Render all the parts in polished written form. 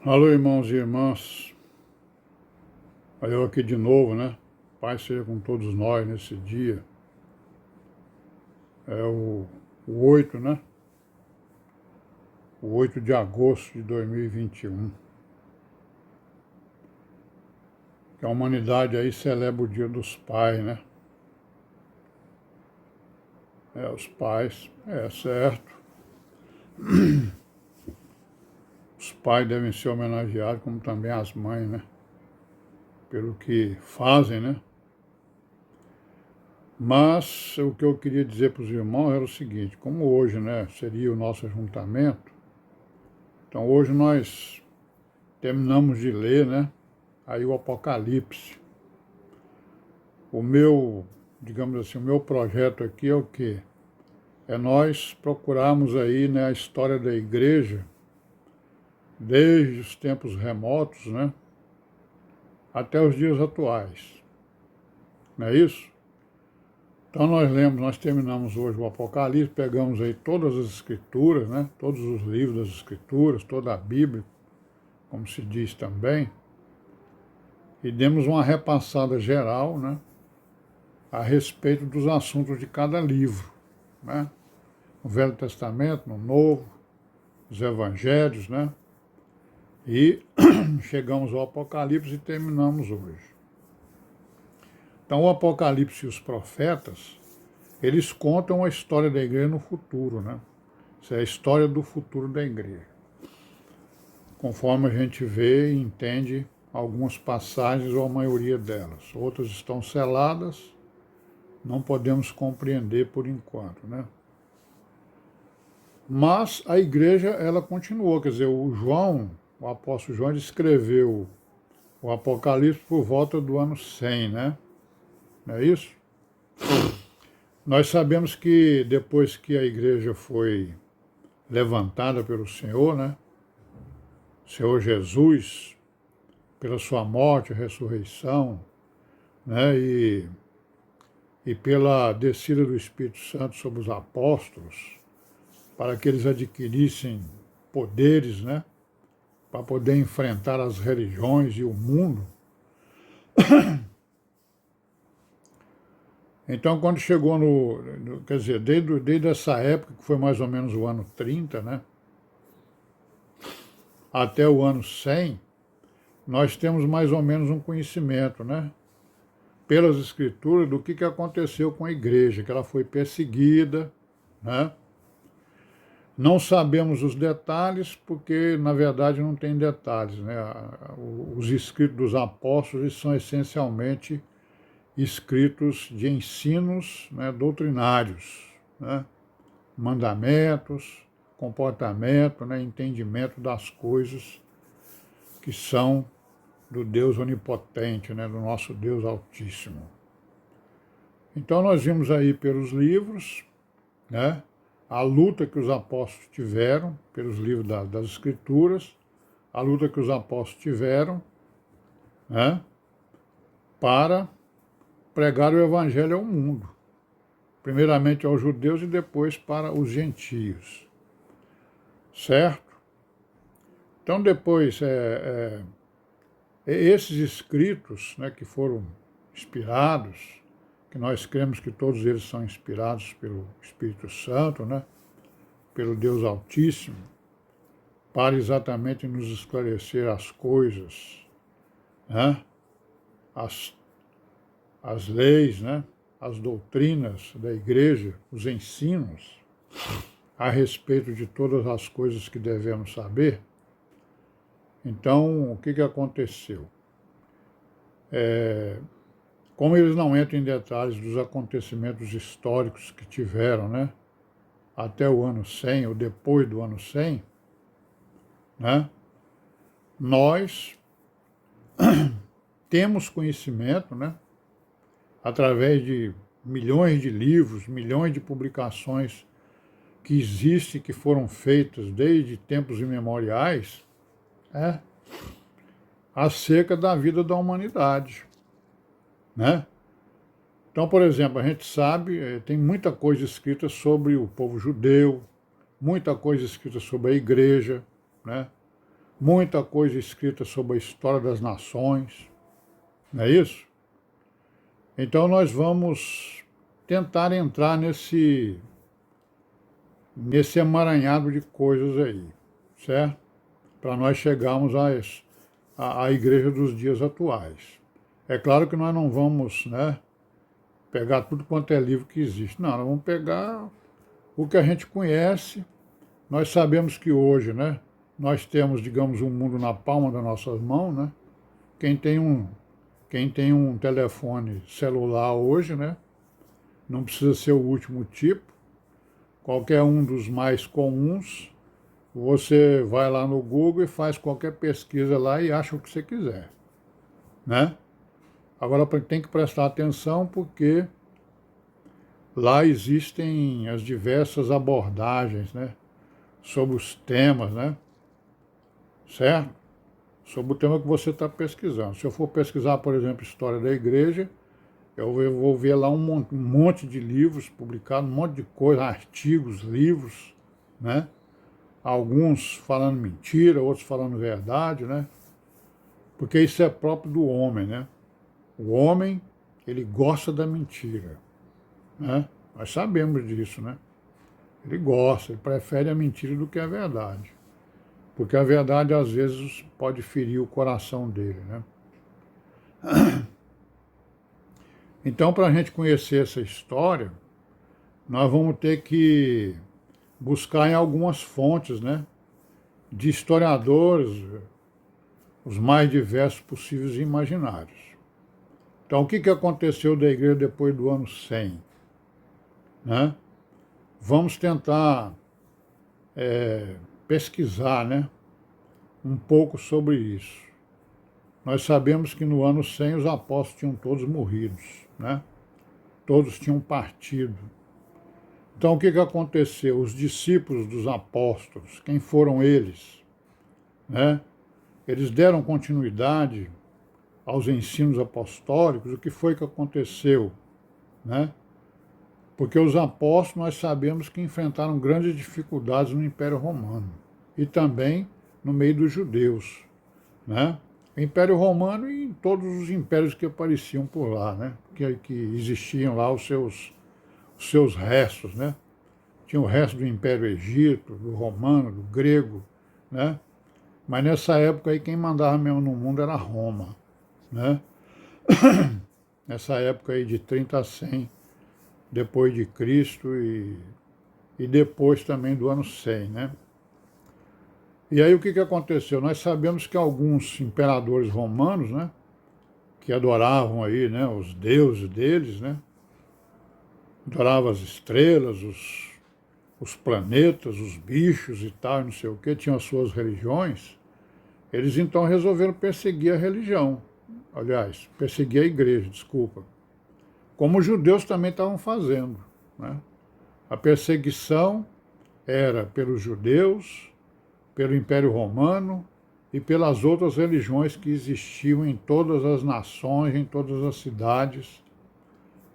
Alô, irmãos e irmãs. Olha eu aqui de novo, né? Paz seja com todos nós nesse dia. É o 8, né? O 8 de agosto de 2021. Que a humanidade aí celebra o Dia dos Pais, né? Os pais, certo. Os pais devem ser homenageados, como também as mães, né? Pelo que fazem, né? Mas o que eu queria dizer para os irmãos era o seguinte: como hoje, né, seria o nosso ajuntamento, então hoje nós terminamos de ler, né, aí o Apocalipse. O meu, digamos assim, o meu projeto aqui é o quê? É nós procurarmos aí, né, a história da igreja, desde os tempos remotos, né, até os dias atuais. Não é isso? Então nós terminamos hoje o Apocalipse, pegamos aí todas as escrituras, né, todos os livros das escrituras, toda a Bíblia, como se diz também, e demos uma repassada geral, né, a respeito dos assuntos de cada livro, né? No Velho Testamento, no Novo, os Evangelhos, né? E chegamos ao Apocalipse e terminamos hoje. Então, o Apocalipse e os profetas, eles contam a história da igreja no futuro, né? Isso é a história do futuro da igreja. Conforme a gente vê e entende algumas passagens ou a maioria delas. Outras estão seladas, não podemos compreender por enquanto, né? Mas a igreja, ela continuou, quer dizer, o apóstolo João, ele escreveu o Apocalipse por volta do ano 100, né? Não é isso? Nós sabemos que depois que a igreja foi levantada pelo Senhor, né? Senhor Jesus, pela sua morte, ressurreição, né? E pela descida do Espírito Santo sobre os apóstolos, para que eles adquirissem poderes, né? Para poder enfrentar as religiões e o mundo. Então, quando chegou quer dizer, desde essa época, que foi mais ou menos o ano 30, né, até o ano 100, nós temos mais ou menos um conhecimento, né, pelas escrituras, do que aconteceu com a igreja, que ela foi perseguida, né. Não sabemos os detalhes, porque, na verdade, não tem detalhes, né. Os escritos dos apóstolos são essencialmente escritos de ensinos, né, doutrinários, né, mandamentos, comportamento, né, entendimento das coisas que são do Deus onipotente, né, do nosso Deus altíssimo. Então nós vimos aí pelos livros, né, a luta que os apóstolos tiveram, pelos livros das Escrituras, a luta que os apóstolos tiveram, né, para pregar o Evangelho ao mundo, primeiramente aos judeus e depois para os gentios, certo? Então depois, esses escritos, né, que foram inspirados, que nós cremos que todos eles são inspirados pelo Espírito Santo, né, pelo Deus Altíssimo, para exatamente nos esclarecer as coisas, né, as leis, né, as doutrinas da igreja, os ensinos a respeito de todas as coisas que devemos saber. Então, o que aconteceu? Como eles não entram em detalhes dos acontecimentos históricos que tiveram, né, até o ano 100 ou depois do ano 100, né, nós temos conhecimento, né, através de milhões de livros, milhões de publicações que existem, que foram feitas desde tempos imemoriais, acerca da vida da humanidade, né? Então, por exemplo, a gente sabe, tem muita coisa escrita sobre o povo judeu, muita coisa escrita sobre a igreja, né? muita coisa escrita sobre a história das nações, não é isso? Então nós vamos tentar entrar nesse emaranhado de coisas aí, certo? Para nós chegarmos à igreja dos dias atuais. É claro que nós não vamos, né, pegar tudo quanto é livro que existe. Não, nós vamos pegar o que a gente conhece. Nós sabemos que hoje, né, nós temos, digamos, um mundo na palma das nossas mãos, né? Quem tem um telefone celular hoje, né, não precisa ser o último tipo, qualquer um dos mais comuns, você vai lá no Google e faz qualquer pesquisa lá e acha o que você quiser, né? Agora tem que prestar atenção porque lá existem as diversas abordagens, né, sobre os temas, né, certo? Sobre o tema que você está pesquisando. Se eu for pesquisar, por exemplo, história da igreja, eu vou ver lá um monte de livros publicados, um monte de coisa, artigos, livros, né? Alguns falando mentira, outros falando verdade, né? Porque isso é próprio do homem, né? O homem, ele gosta da mentira, né? Nós sabemos disso, né? Ele gosta, ele prefere a mentira do que a verdade. Porque a verdade, às vezes, pode ferir o coração dele, né? Então, para a gente conhecer essa história, nós vamos ter que buscar em algumas fontes, né, de historiadores, os mais diversos possíveis e imaginários. Então, o que aconteceu da igreja depois do ano 100? Né? Vamos tentar pesquisar, né, um pouco sobre isso. Nós sabemos que no ano 100 os apóstolos tinham todos morridos, né? Todos tinham partido. Então, o que aconteceu? Os discípulos dos apóstolos, quem foram eles? Né? Eles deram continuidade aos ensinos apostólicos. O que foi que aconteceu? Né? Porque os apóstolos, nós sabemos que enfrentaram grandes dificuldades no Império Romano e também no meio dos judeus. Né? O Império Romano e em todos os impérios que apareciam por lá, né? que existiam lá os seus restos, né? Tinha o resto do Império Egito, do Romano, do Grego, né? Mas nessa época aí quem mandava mesmo no mundo era Roma, né? Nessa época aí de 30 a 100 depois de Cristo e depois também do ano 100, né? E aí o que aconteceu? Nós sabemos que alguns imperadores romanos, né, que adoravam aí, né, os deuses deles, né? Adoravam as estrelas, os planetas, os bichos e tal, não sei o que, tinham as suas religiões, eles então resolveram perseguir a religião. Aliás, perseguir a igreja, desculpa. Como os judeus também estavam fazendo, né? A perseguição era pelos judeus, pelo Império Romano e pelas outras religiões que existiam em todas as nações, em todas as cidades,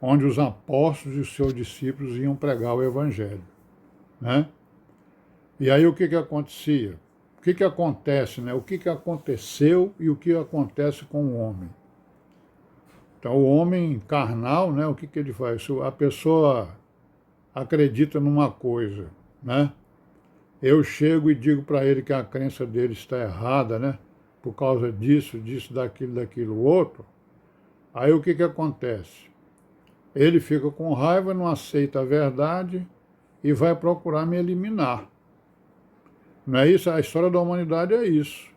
onde os apóstolos e os seus discípulos iam pregar o Evangelho. Né? E aí o que acontecia? O que acontece, né? O que aconteceu e o que acontece com o homem? Então o homem carnal, né? O que ele faz? A pessoa acredita numa coisa, né? Eu chego e digo para ele que a crença dele está errada, né? Por causa disso, daquilo, outro. Aí o que acontece? Ele fica com raiva, não aceita a verdade e vai procurar me eliminar. Não é isso? A história da humanidade é isso.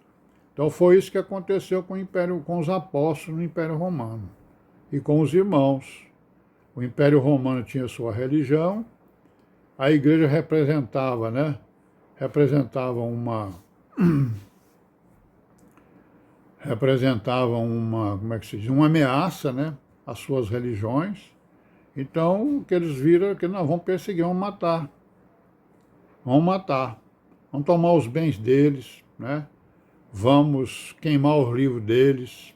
Então foi isso que aconteceu com o Império, com os apóstolos no Império Romano e com os irmãos. O Império Romano tinha sua religião, a igreja representava, né? Representava como é que se diz? Uma ameaça, né? Às suas religiões. Então, o que eles viram é que nós vamos perseguir, vamos matar. Vamos matar. Vamos tomar os bens deles, né? Vamos queimar os livros deles.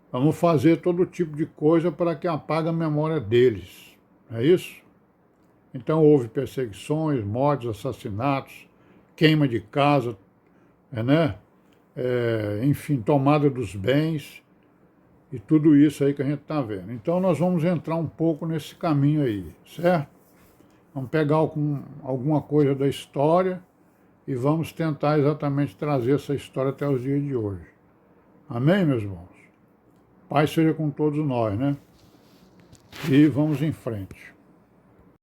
Vamos fazer todo tipo de coisa para que apague a memória deles. É isso? Então houve perseguições, mortes, assassinatos, queima de casa, né? enfim, tomada dos bens e tudo isso aí que a gente está vendo. Então nós vamos entrar um pouco nesse caminho aí, certo? Vamos pegar alguma coisa da história e vamos tentar exatamente trazer essa história até os dias de hoje. Amém, meus irmãos? Paz seja com todos nós, né? E vamos em frente.